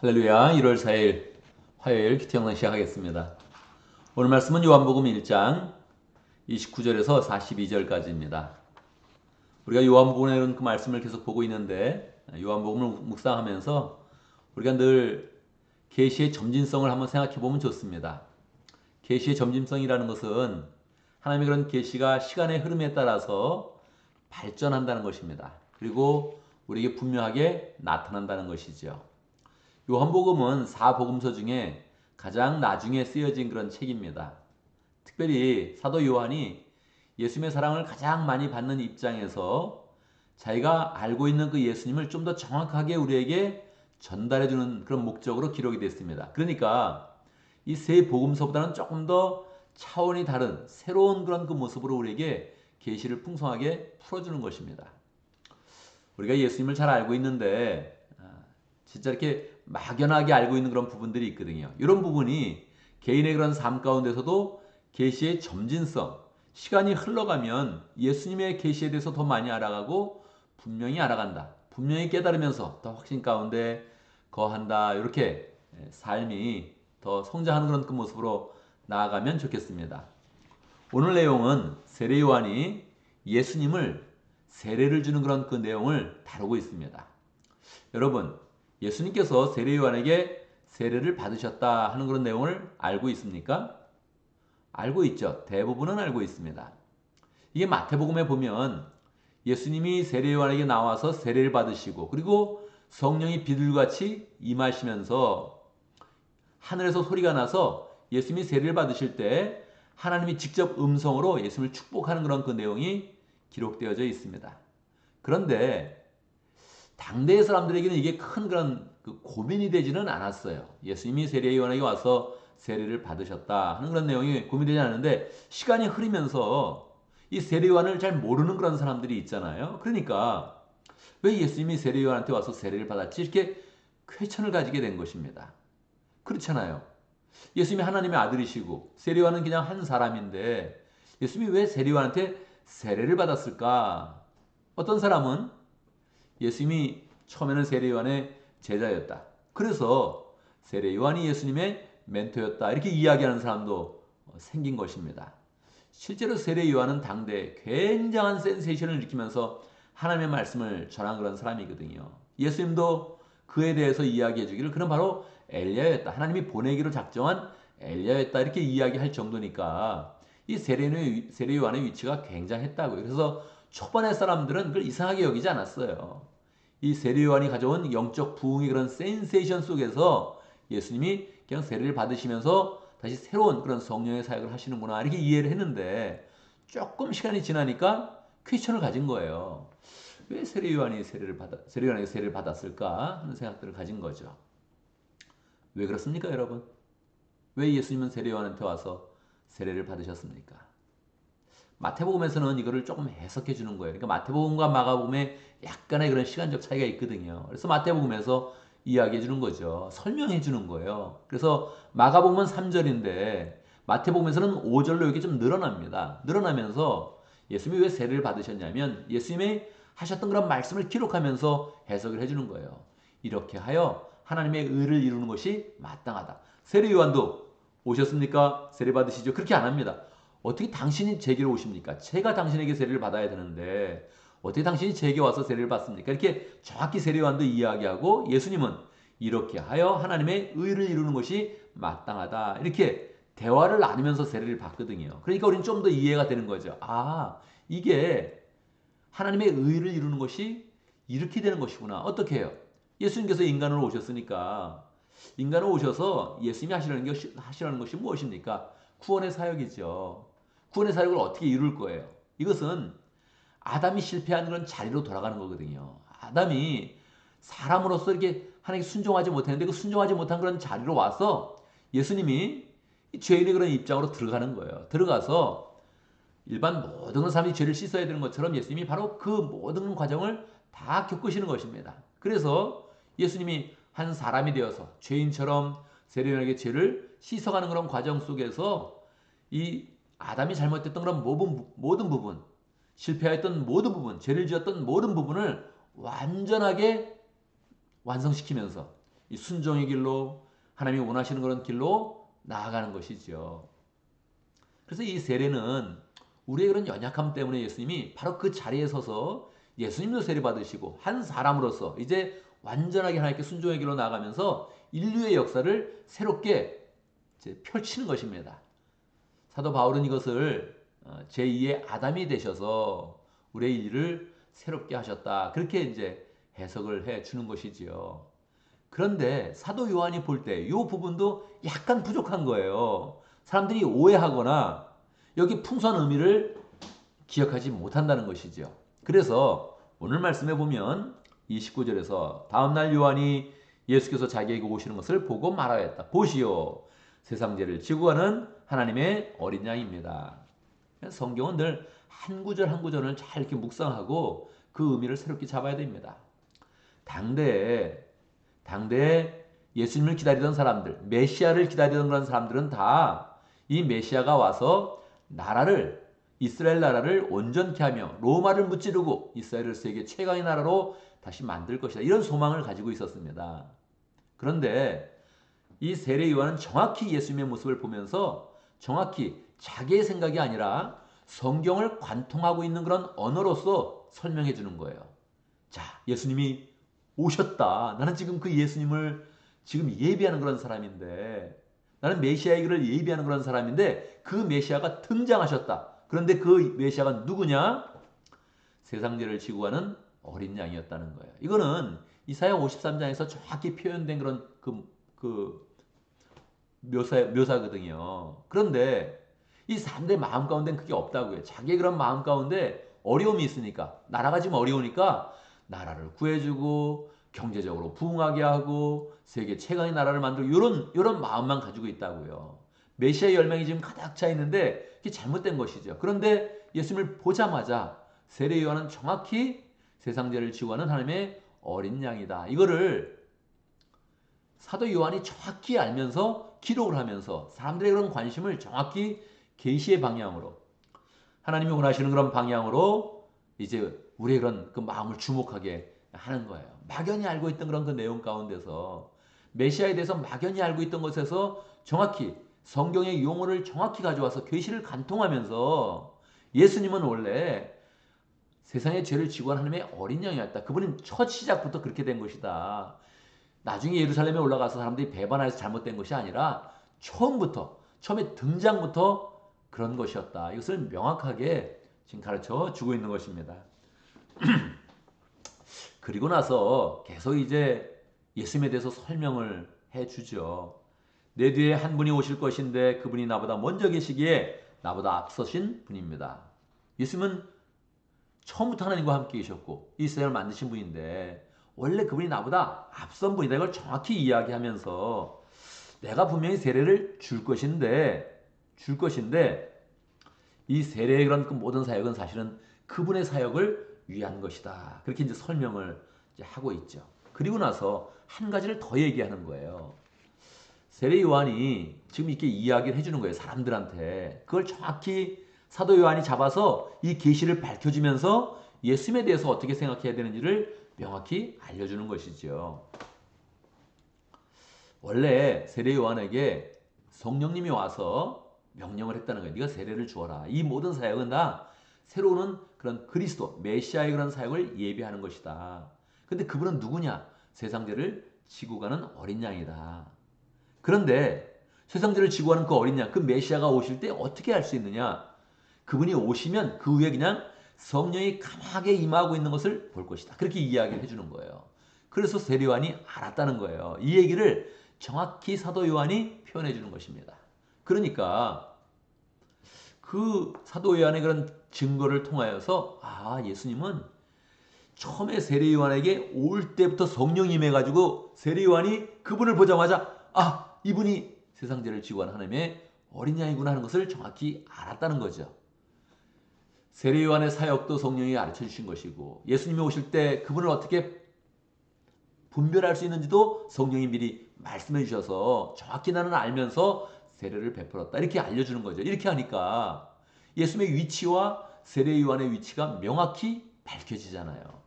할렐루야. 1월 4일 화요일 큐티영상 시작하겠습니다. 오늘 말씀은 요한복음 1장 29절에서 42절까지입니다. 우리가 요한복음에 이런 그 말씀을 계속 보고 있는데 요한복음을 묵상하면서 우리가 늘 계시의 점진성을 한번 생각해 보면 좋습니다. 계시의 점진성이라는 것은 하나님의 그런 계시가 시간의 흐름에 따라서 발전한다는 것입니다. 그리고 우리에게 분명하게 나타난다는 것이죠. 요한복음은 사복음서 중에 가장 나중에 쓰여진 그런 책입니다. 특별히 사도 요한이 예수님의 사랑을 가장 많이 받는 입장에서 자기가 알고 있는 그 예수님을 좀 더 정확하게 우리에게 전달해 주는 그런 목적으로 기록이 됐습니다. 그러니까 이 세 복음서보다는 조금 더 차원이 다른 새로운 그런 그 모습으로 우리에게 계시를 풍성하게 풀어주는 것입니다. 우리가 예수님을 잘 알고 있는데 진짜 이렇게 막연하게 알고 있는 그런 부분들이 있거든요. 이런 부분이 개인의 그런 삶 가운데서도 계시의 점진성, 시간이 흘러가면 예수님의 계시에 대해서 더 많이 알아가고 분명히 알아간다. 분명히 깨달으면서 더 확신 가운데 거한다. 이렇게 삶이 더 성장하는 그런 그 모습으로 나아가면 좋겠습니다. 오늘 내용은 세례 요한이 예수님을 세례를 주는 그런 그 내용을 다루고 있습니다. 여러분, 예수님께서 세례 요한에게 세례를 받으셨다 하는 그런 내용을 알고 있습니까? 알고 있죠. 대부분은 알고 있습니다. 이게 마태복음에 보면 예수님이 세례 요한에게 나와서 세례를 받으시고 그리고 성령이 비둘같이 임하시면서 하늘에서 소리가 나서 예수님이 세례를 받으실 때 하나님이 직접 음성으로 예수님을 축복하는 그런 그 내용이 기록되어져 있습니다. 그런데 당대의 사람들에게는 이게 큰 그런 그 고민이 되지는 않았어요. 예수님이 세례 요한에게 와서 세례를 받으셨다 하는 그런 내용이 고민되지 않았는데 시간이 흐르면서 이 세례 요한을 잘 모르는 그런 사람들이 있잖아요. 그러니까 왜 예수님이 세례 요한한테 와서 세례를 받았지? 이렇게 퀘천을 가지게 된 것입니다. 그렇잖아요. 예수님이 하나님의 아들이시고 세례 요한은 그냥 한 사람인데 예수님이 왜 세례 요한한테 세례를 받았을까? 어떤 사람은 예수님이 처음에는 세례 요한의 제자였다. 그래서 세례 요한이 예수님의 멘토였다. 이렇게 이야기하는 사람도 생긴 것입니다. 실제로 세례 요한은 당대에 굉장한 센세이션을 일으키면서 하나님의 말씀을 전한 그런 사람이거든요. 예수님도 그에 대해서 이야기해 주기를 그는 바로 엘리야였다. 하나님이 보내기로 작정한 엘리야였다. 이렇게 이야기할 정도니까 이 세례 요한의 위치가 굉장했다고요. 그래서 초반의 사람들은 그걸 이상하게 여기지 않았어요. 이 세례 요한이 가져온 영적 부흥의 그런 센세이션 속에서 예수님이 그냥 세례를 받으시면서 다시 새로운 그런 성령의 사역을 하시는구나 이렇게 이해를 했는데 조금 시간이 지나니까 퀘션을 가진 거예요. 왜 세례 요한이 세례 요한에게 세례를 받았을까 하는 생각들을 가진 거죠. 왜 그렇습니까, 여러분? 왜 예수님은 세례 요한한테 와서 세례를 받으셨습니까? 마태복음에서는 이거를 조금 해석해 주는 거예요. 그러니까 마태복음과 마가복음에 약간의 그런 시간적 차이가 있거든요. 그래서 마태복음에서 이야기해 주는 거죠. 설명해 주는 거예요. 그래서 마가복음은 3절인데 마태복음에서는 5절로 이렇게 좀 늘어납니다. 늘어나면서 예수님이 왜 세례를 받으셨냐면 예수님이 하셨던 그런 말씀을 기록하면서 해석을 해 주는 거예요. 이렇게 하여 하나님의 의를 이루는 것이 마땅하다. 세례 요한도 오셨습니까? 세례 받으시죠? 그렇게 안 합니다. 어떻게 당신이 제게로 오십니까? 제가 당신에게 세례를 받아야 되는데 어떻게 당신이 제게 와서 세례를 받습니까? 이렇게 정확히 세례요한도 이야기하고 예수님은 이렇게 하여 하나님의 의를 이루는 것이 마땅하다. 이렇게 대화를 나누면서 세례를 받거든요. 그러니까 우리는 좀 더 이해가 되는 거죠. 아, 이게 하나님의 의를 이루는 것이 이렇게 되는 것이구나. 어떻게 해요? 예수님께서 인간으로 오셨으니까 인간으로 오셔서 예수님이 하시라는 것이 무엇입니까? 구원의 사역이죠. 구원의 사역을 어떻게 이룰 거예요? 이것은 아담이 실패한 그런 자리로 돌아가는 거거든요. 아담이 사람으로서 이렇게 하나님께 순종하지 못했는데 그 순종하지 못한 그런 자리로 와서 예수님이 죄인의 그런 입장으로 들어가는 거예요. 들어가서 일반 모든 사람이 죄를 씻어야 되는 것처럼 예수님이 바로 그 모든 과정을 다 겪으시는 것입니다. 그래서 예수님이 한 사람이 되어서 죄인처럼 세례요한에게 죄를 씻어가는 그런 과정 속에서 이 아담이 잘못했던 그런 모든 부분, 실패했던 모든 부분, 죄를 지었던 모든 부분을 완전하게 완성시키면서 이 순종의 길로 하나님이 원하시는 그런 길로 나아가는 것이죠. 그래서 이 세례는 우리의 그런 연약함 때문에 예수님이 바로 그 자리에 서서 예수님도 세례 받으시고 한 사람으로서 이제 완전하게 하나님께 순종의 길로 나아가면서 인류의 역사를 새롭게 이제 펼치는 것입니다. 사도 바울은 이것을 제2의 아담이 되셔서 우리의 일을 새롭게 하셨다. 그렇게 이제 해석을 해 주는 것이지요. 그런데 사도 요한이 볼 때 이 부분도 약간 부족한 거예요. 사람들이 오해하거나 여기 풍성한 의미를 기억하지 못한다는 것이죠. 그래서 오늘 말씀에 보면 29절에서 다음날 요한이 예수께서 자기에게 오시는 것을 보고 말하였다. 보시오, 세상 죄를 지고 가는 하나님의 어린 양입니다. 성경은 늘 한 구절 한 구절을 잘 이렇게 묵상하고 그 의미를 새롭게 잡아야 됩니다. 당대에 예수님을 기다리던 사람들, 메시아를 기다리던 그런 사람들은 다 이 메시아가 와서 이스라엘 나라를 온전케 하며 로마를 무찌르고 이스라엘을 세계 최강의 나라로 다시 만들 것이다. 이런 소망을 가지고 있었습니다. 그런데 이 세례 요한은 정확히 예수님의 모습을 보면서 정확히 자기의 생각이 아니라 성경을 관통하고 있는 그런 언어로서 설명해 주는 거예요. 자, 예수님이 오셨다. 나는 지금 그 예수님을 지금 예비하는 그런 사람인데, 나는 메시아의 길을 예비하는 그런 사람인데 그 메시아가 등장하셨다. 그런데 그 메시아가 누구냐? 세상 죄를 지고 가는 어린 양이었다는 거예요. 이거는 이사야 53장에서 정확히 표현된 그런 그 묘사거든요. 그런데 이 사람들의 마음 가운데는 그게 없다고요. 자기의 그런 마음 가운데 어려움이 있으니까, 나라가 지금 어려우니까 나라를 구해주고 경제적으로 부흥하게 하고 세계 최강의 나라를 만들고 이런 마음만 가지고 있다고요. 메시아의 열망이 지금 가득 차 있는데 그게 잘못된 것이죠. 그런데 예수님을 보자마자 세례 요한은 정확히 세상 죄를 지고 가는 하나님의 어린 양이다. 이거를 사도 요한이 정확히 알면서 기록을 하면서 사람들의 그런 관심을 정확히 계시의 방향으로, 하나님이 원하시는 그런 방향으로 이제 우리의 그런 그 마음을 주목하게 하는 거예요. 막연히 알고 있던 그런 그 내용 가운데서, 메시아에 대해서 막연히 알고 있던 것에서 정확히 성경의 용어를 정확히 가져와서 계시를 관통하면서 예수님은 원래 세상의 죄를 지고 한 하나님의 어린 양이었다. 그분은 첫 시작부터 그렇게 된 것이다. 나중에 예루살렘에 올라가서 사람들이 배반해서 잘못된 것이 아니라 처음에 등장부터 그런 것이었다. 이것을 명확하게 지금 가르쳐 주고 있는 것입니다. 그리고 나서 계속 이제 예수님에 대해서 설명을 해 주죠. 내 뒤에 한 분이 오실 것인데 그분이 나보다 먼저 계시기에 나보다 앞서신 분입니다. 예수님은 처음부터 하나님과 함께 계셨고 이 세상을 만드신 분인데 원래 그분이 나보다 앞선 분이다. 이걸 정확히 이야기하면서 내가 분명히 세례를 줄 것인데 이 세례의 그런 그 모든 사역은 사실은 그분의 사역을 위한 것이다. 그렇게 이제 설명을 이제 하고 있죠. 그리고 나서 한 가지를 더 얘기하는 거예요. 세례 요한이 지금 이렇게 이야기를 해주는 거예요. 사람들한테. 그걸 정확히 사도 요한이 잡아서 이 계시를 밝혀주면서 예수님에 대해서 어떻게 생각해야 되는지를 명확히 알려주는 것이죠. 원래 세례 요한에게 성령님이 와서 명령을 했다는 거예요. 네가 세례를 주어라. 이 모든 사역은 다 새로운 그런 그리스도, 메시아의 그런 사역을 예비하는 것이다. 근데 그분은 누구냐? 세상 죄를 지고 가는 어린 양이다. 그런데 세상 죄를 지고 가는 그 어린 양, 그 메시아가 오실 때 어떻게 할 수 있느냐? 그분이 오시면 그 위에 그냥 성령이 강하게 임하고 있는 것을 볼 것이다. 그렇게 이야기를 해주는 거예요. 그래서 세례 요한이 알았다는 거예요. 이 얘기를 정확히 사도 요한이 표현해 주는 것입니다. 그러니까 그 사도 요한의 그런 증거를 통하여서 예수님은 처음에 세례 요한에게 올 때부터 성령이 임해가지고 세례 요한이 그분을 보자마자 이분이 세상 죄를 지고 가는 하나님의 어린 양이구나 하는 것을 정확히 알았다는 거죠. 세례 요한의 사역도 성령이 가르쳐 주신 것이고 예수님이 오실 때 그분을 어떻게 분별할 수 있는지도 성령이 미리 말씀해 주셔서 정확히 나는 알면서 세례를 베풀었다. 이렇게 알려주는 거죠. 이렇게 하니까 예수님의 위치와 세례 요한의 위치가 명확히 밝혀지잖아요.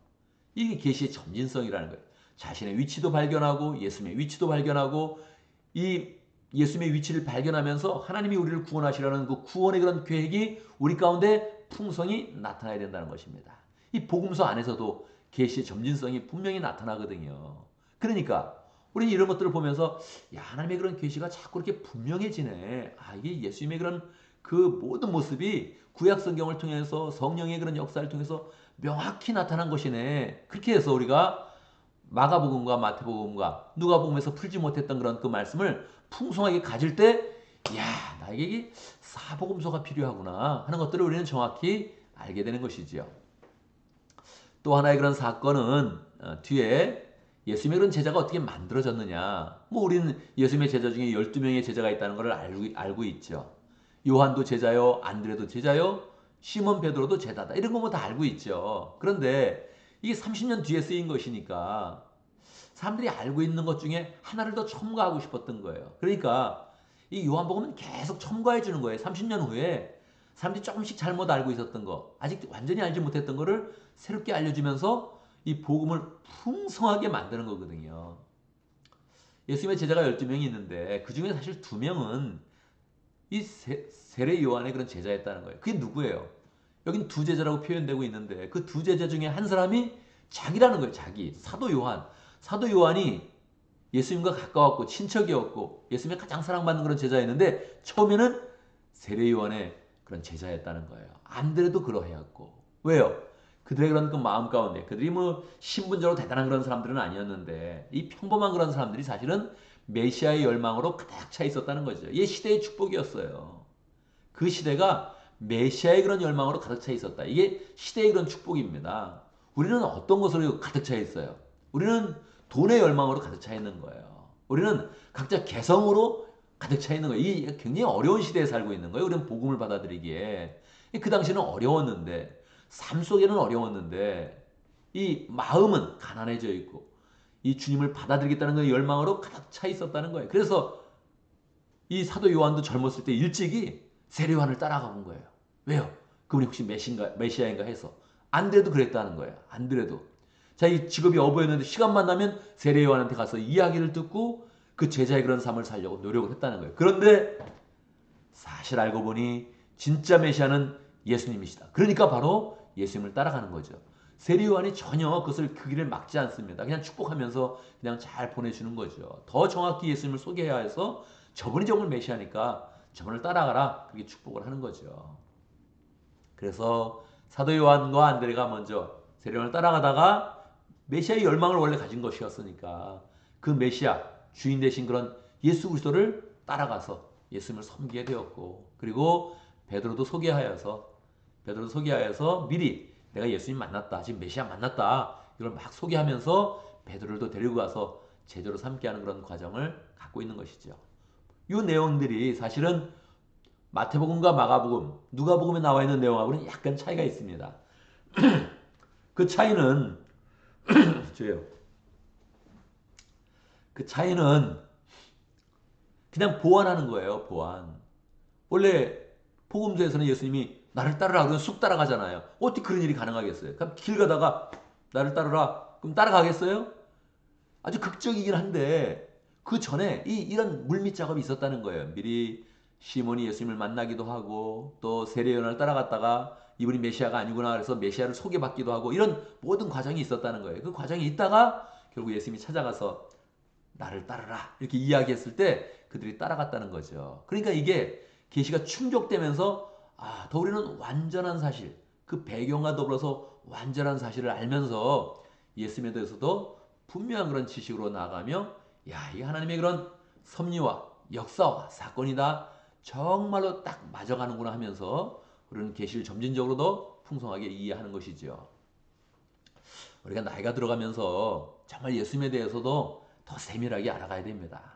이게 계시의 점진성이라는 거예요. 자신의 위치도 발견하고 예수님의 위치도 발견하고 이 예수님의 위치를 발견하면서 하나님이 우리를 구원하시라는 그 구원의 그런 계획이 우리 가운데 풍성히 나타나야 된다는 것입니다. 이 복음서 안에서도 계시의 점진성이 분명히 나타나거든요. 그러니까 우리 이런 것들을 보면서 야, 하나님의 그런 계시가 자꾸 이렇게 분명해지네. 아, 이게 예수님의 그런 그 모든 모습이 구약 성경을 통해서 성령의 그런 역사를 통해서 명확히 나타난 것이네. 그렇게 해서 우리가 마가복음과 마태복음과 누가복음에서 풀지 못했던 그런 그 말씀을 풍성하게 가질 때, 야, 나에게 이 사복음서가 필요하구나 하는 것들을 우리는 정확히 알게 되는 것이지요. 또 하나의 그런 사건은 뒤에 예수님의 그런 제자가 어떻게 만들어졌느냐. 뭐 우리는 예수님의 제자 중에 12명의 제자가 있다는 것을 알고 있죠. 요한도 제자요, 안드레도 제자요, 시몬 베드로도 제자다. 이런 거 뭐 다 알고 있죠. 그런데 이게 30년 뒤에 쓰인 것이니까 사람들이 알고 있는 것 중에 하나를 더 첨가하고 싶었던 거예요. 그러니까 이 요한복음은 계속 첨가해 주는 거예요. 30년 후에 사람들이 조금씩 잘못 알고 있었던 거, 아직 완전히 알지 못했던 거를 새롭게 알려주면서 이 복음을 풍성하게 만드는 거거든요. 예수님의 제자가 12명이 있는데 그 중에 사실 2명은 이 세례 요한의 그런 제자였다는 거예요. 그게 누구예요? 여긴 2제자라고 표현되고 있는데 그 2제자 중에 한 사람이 자기라는 거예요. 자기. 사도 요한. 사도 요한이 예수님과 가까웠고 친척이었고 예수님의 가장 사랑받는 그런 제자였는데 처음에는 세례 요한의 그런 제자였다는 거예요. 안드레도 그러해였고. 왜요? 그들의 그런 그 마음 가운데 그들이 뭐 신분적으로 대단한 그런 사람들은 아니었는데 이 평범한 그런 사람들이 사실은 메시아의 열망으로 가득 차 있었다는 거죠. 이 시대의 축복이었어요. 그 시대가 메시아의 그런 열망으로 가득 차 있었다. 이게 시대의 그런 축복입니다. 우리는 어떤 것으로 가득 차 있어요? 우리는 돈의 열망으로 가득 차 있는 거예요. 우리는 각자 개성으로 가득 차 있는 거예요. 이 굉장히 어려운 시대에 살고 있는 거예요. 우리는 복음을 받아들이기에. 그 당시는 어려웠는데 삶 속에는 어려웠는데 이 마음은 가난해져 있고 이 주님을 받아들이겠다는 그 열망으로 가득 차 있었다는 거예요. 그래서 이 사도 요한도 젊었을 때 일찍이 세례 요한을 따라가본 거예요. 왜요? 그분이 혹시 메시아인가 해서. 안드레도 그랬다는 거예요. 안드레도. 자기 직업이 어부였는데 시간만 나면 세례 요한한테 가서 이야기를 듣고 그 제자의 그런 삶을 살려고 노력을 했다는 거예요. 그런데 사실 알고 보니 진짜 메시아는 예수님이시다. 그러니까 바로 예수님을 따라가는 거죠. 세례 요한이 전혀 그것을 그 길을 막지 않습니다. 그냥 축복하면서 그냥 잘 보내주는 거죠. 더 정확히 예수님을 소개해야 해서 저분이 정말 메시아니까 저분을 따라가라. 그렇게 축복을 하는 거죠. 그래서 사도 요한과 안드레가 먼저 세례 요한을 따라가다가 메시아의 열망을 원래 가진 것이었으니까 그 메시아 주인 되신 그런 예수 그리스도를 따라가서 예수님을 섬기게 되었고 그리고 베드로도 소개하여서 미리 내가 예수님 만났다. 지금 메시아 만났다. 이걸 막 소개하면서 베드로도 데리고 가서 제자로 삼게 하는 그런 과정을 갖고 있는 것이죠. 이 내용들이 사실은 마태복음과 마가복음, 누가복음에 나와 있는 내용하고는 약간 차이가 있습니다. 그 차이는 그 차이는 그냥 보완하는 거예요. 보완. 원래 복음서에서는 예수님이 나를 따르라 그러면 쑥 따라가잖아요. 어떻게 그런 일이 가능하겠어요? 그럼 길 가다가 나를 따르라 그럼 따라가겠어요? 아주 극적이긴 한데 그 전에 이런 물밑 작업이 있었다는 거예요. 미리 시몬이 예수님을 만나기도 하고 또 세례 요한을 따라갔다가 이분이 메시아가 아니구나 그래서 메시아를 소개받기도 하고 이런 모든 과정이 있었다는 거예요. 그 과정이 있다가 결국 예수님이 찾아가서 나를 따르라 이렇게 이야기했을 때 그들이 따라갔다는 거죠. 그러니까 이게 계시가 충족되면서 더 우리는 완전한 사실, 그 배경과 더불어서 완전한 사실을 알면서 예수님에 대해서도 분명한 그런 지식으로 나아가며 이 하나님의 그런 섭리와 역사와 사건이 다 정말로 딱 맞아가는구나 하면서 우리는 계시를 점진적으로 더 풍성하게 이해하는 것이죠. 우리가 나이가 들어가면서 정말 예수님에 대해서도 더 세밀하게 알아가야 됩니다.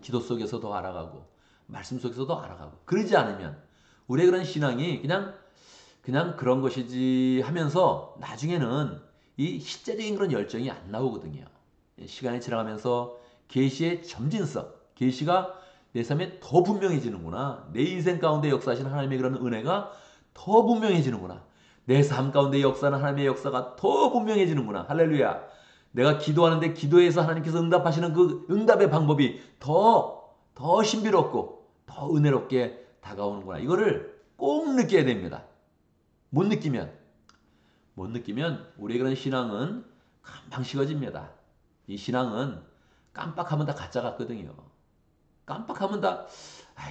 기도 속에서 더 알아가고 말씀 속에서도 알아가고 그러지 않으면 우리의 그런 신앙이 그냥 그런 것이지 하면서 나중에는 이 실제적인 그런 열정이 안 나오거든요. 시간이 지나가면서 계시의 점진성, 계시가 내 삶에 더 분명해지는구나. 내 인생 가운데 역사하시는 하나님의 그런 은혜가 더 분명해지는구나. 내 삶 가운데 역사하는 하나님의 역사가 더 분명해지는구나. 할렐루야. 내가 기도하는데 기도해서 하나님께서 응답하시는 그 응답의 방법이 더 신비롭고 더 은혜롭게 다가오는구나. 이거를 꼭 느껴야 됩니다. 못 느끼면 우리의 그런 신앙은 금방 식어집니다. 이 신앙은 깜빡하면 다 가짜 같거든요. 깜빡하면 다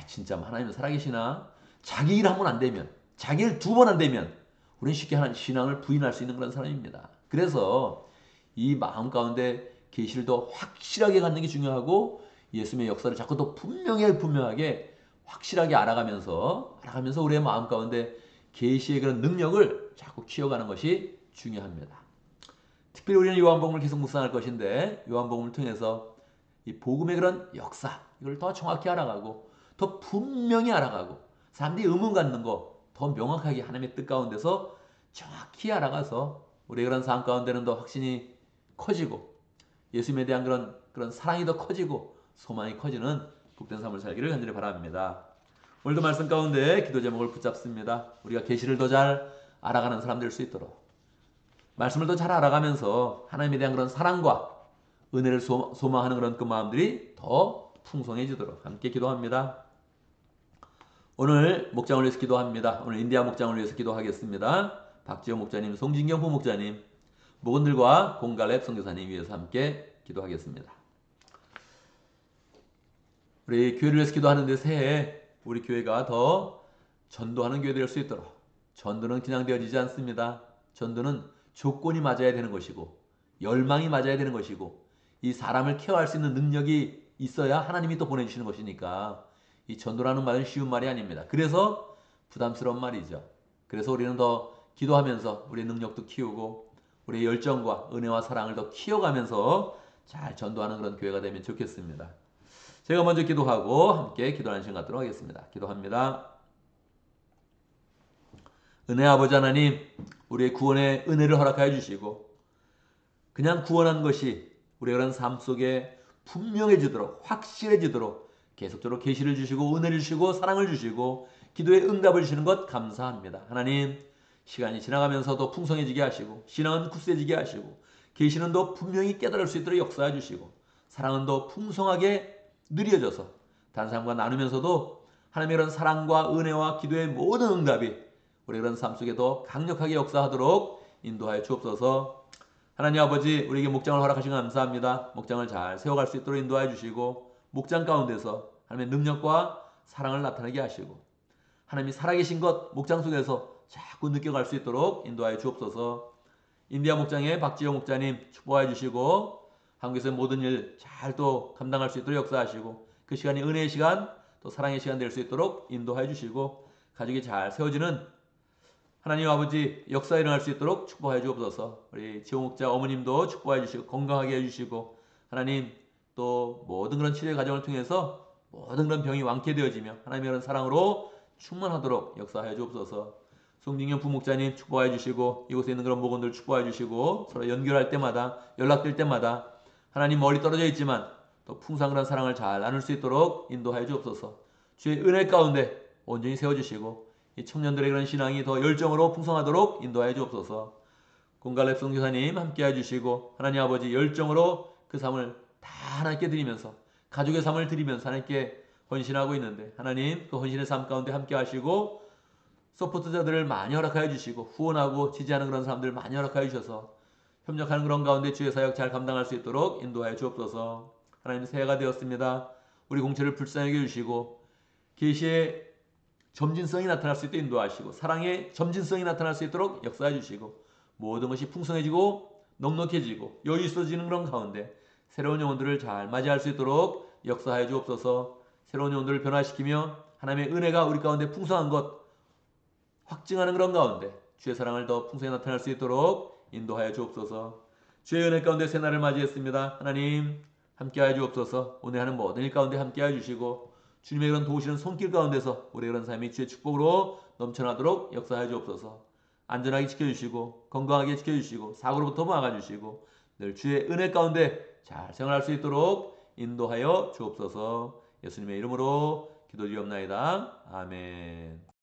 진짜 하나님은 살아계시나? 자기 일 한 번 안 되면, 자기 일 두 번 안 되면 우리는 쉽게 하나님 신앙을 부인할 수 있는 그런 사람입니다. 그래서 이 마음 가운데 계시를 더 확실하게 갖는 게 중요하고 예수님의 역사를 자꾸 더 분명하게 확실하게 알아가면서 우리의 마음 가운데 계시의 그런 능력을 자꾸 키워가는 것이 중요합니다. 특별히 우리는 요한복음을 계속 묵상할 것인데 요한복음을 통해서 이 복음의 그런 역사 이걸 더 정확히 알아가고 더 분명히 알아가고 사람들이 의문 갖는 거 더 명확하게 하나님의 뜻 가운데서 정확히 알아가서 우리의 그런 삶 가운데는 더 확신이 커지고 예수님에 대한 그런 사랑이 더 커지고 소망이 커지는 복된 삶을 살기를 간절히 바랍니다. 오늘도 말씀 가운데 기도 제목을 붙잡습니다. 우리가 계시를 더 잘 알아가는 사람 될 수 있도록 말씀을 더 잘 알아가면서 하나님에 대한 그런 사랑과 은혜를 소망하는 그런 그 마음들이 더 풍성해지도록 함께 기도합니다. 오늘 목장을 위해서 기도합니다. 오늘 인디아 목장을 위해서 기도하겠습니다. 박지호 목자님, 송진경 부목자님, 목원들과 공갈렙 선교사님 위해서 함께 기도하겠습니다. 우리 교회를 위해서 기도하는데 새해 우리 교회가 더 전도하는 교회 될 수 있도록 전도는 그냥 되어지지 않습니다. 전도는 조건이 맞아야 되는 것이고 열망이 맞아야 되는 것이고 이 사람을 케어할 수 있는 능력이 있어야 하나님이 또 보내주시는 것이니까 이 전도라는 말은 쉬운 말이 아닙니다. 그래서 부담스러운 말이죠. 그래서 우리는 더 기도하면서 우리의 능력도 키우고 우리의 열정과 은혜와 사랑을 더 키워가면서 잘 전도하는 그런 교회가 되면 좋겠습니다. 제가 먼저 기도하고 함께 기도하는 시간 갖도록 하겠습니다. 기도합니다. 은혜 아버지 하나님, 우리의 구원의 은혜를 허락하여 주시고 그냥 구원한 것이 우리의 그런 삶 속에 분명해지도록 확실해지도록 계속적으로 계시를 주시고 은혜를 주시고 사랑을 주시고 기도에 응답을 주시는 것 감사합니다. 하나님, 시간이 지나가면서도 풍성해지게 하시고 신앙은 굳세지게 하시고 계시는 더 분명히 깨달을 수 있도록 역사해 주시고 사랑은 더 풍성하게 느려져서 다른 사람과 나누면서도 하나님의 그런 사랑과 은혜와 기도의 모든 응답이 우리 그런 삶 속에 더 강력하게 역사하도록 인도하여 주옵소서. 하나님 아버지, 우리에게 목장을 허락하신 것 감사합니다. 목장을 잘 세워갈 수 있도록 인도하여 주시고 목장 가운데서 하나님의 능력과 사랑을 나타내게 하시고 하나님이 살아계신 것 목장 속에서 자꾸 느껴갈 수 있도록 인도하여 주옵소서. 인디아 목장의 박지호 목자님 축복하여 주시고 한국에서의 모든 일 잘 또 감당할 수 있도록 역사하시고 그 시간이 은혜의 시간 또 사랑의 시간 될 수 있도록 인도하여 주시고 가족이 잘 세워지는 하나님 아버지 역사 일어날 수 있도록 축복하여 주옵소서. 우리 지호 목자 어머님도 축복하여 주시고 건강하게 해주시고 하나님 또 모든 그런 치료의 과정을 통해서 모든 그런 병이 완쾌되어지며 하나님의 그런 사랑으로 충만하도록 역사하여 주옵소서. 송진경 부목자님 축복하여 주시고 이곳에 있는 그런 목원들 축복하여 주시고 서로 연결할 때마다 연락될 때마다 하나님 멀리 떨어져 있지만 또 풍성한 사랑을 잘 나눌 수 있도록 인도하여 주옵소서. 주의 은혜 가운데 온전히 세워주시고 이 청년들의 그런 신앙이 더 열정으로 풍성하도록 인도하여 주옵소서. 공갈렙 선교사님 함께해 주시고 하나님 아버지 열정으로 그 삶을 다 하나님께 드리면서 가족의 삶을 드리면서 하나님께 헌신하고 있는데 하나님 그 헌신의 삶 가운데 함께 하시고 서포트자들을 많이 허락하여 주시고 후원하고 지지하는 그런 사람들 많이 허락하여 주셔서 협력하는 그런 가운데 주의 사역 잘 감당할 수 있도록 인도하여 주옵소서. 하나님 새해가 되었습니다. 우리 공체를 불쌍히 여겨주시고 계시의 점진성이 나타날 수 있도록 인도하시고 사랑의 점진성이 나타날 수 있도록 역사해 주시고 모든 것이 풍성해지고 넉넉해지고 여유 있어지는 그런 가운데 새로운 영혼들을 잘 맞이할 수 있도록 역사하여 주옵소서. 새로운 영혼들을 변화시키며 하나님의 은혜가 우리 가운데 풍성한 것 확증하는 그런 가운데 주의 사랑을 더 풍성히 나타날 수 있도록 인도하여 주옵소서. 주의 은혜 가운데 새날을 맞이했습니다. 하나님 함께하여 주옵소서. 오늘 하는 모든 일 가운데 함께하여 주시고 주님의 그런 도우시는 손길 가운데서 우리의 그런 삶이 주의 축복으로 넘쳐나도록 역사하여 주옵소서. 안전하게 지켜주시고 건강하게 지켜주시고 사고로부터 막아주시고 늘 주의 은혜 가운데 잘 생활할 수 있도록 인도하여 주옵소서. 예수님의 이름으로 기도드리옵나이다. 아멘.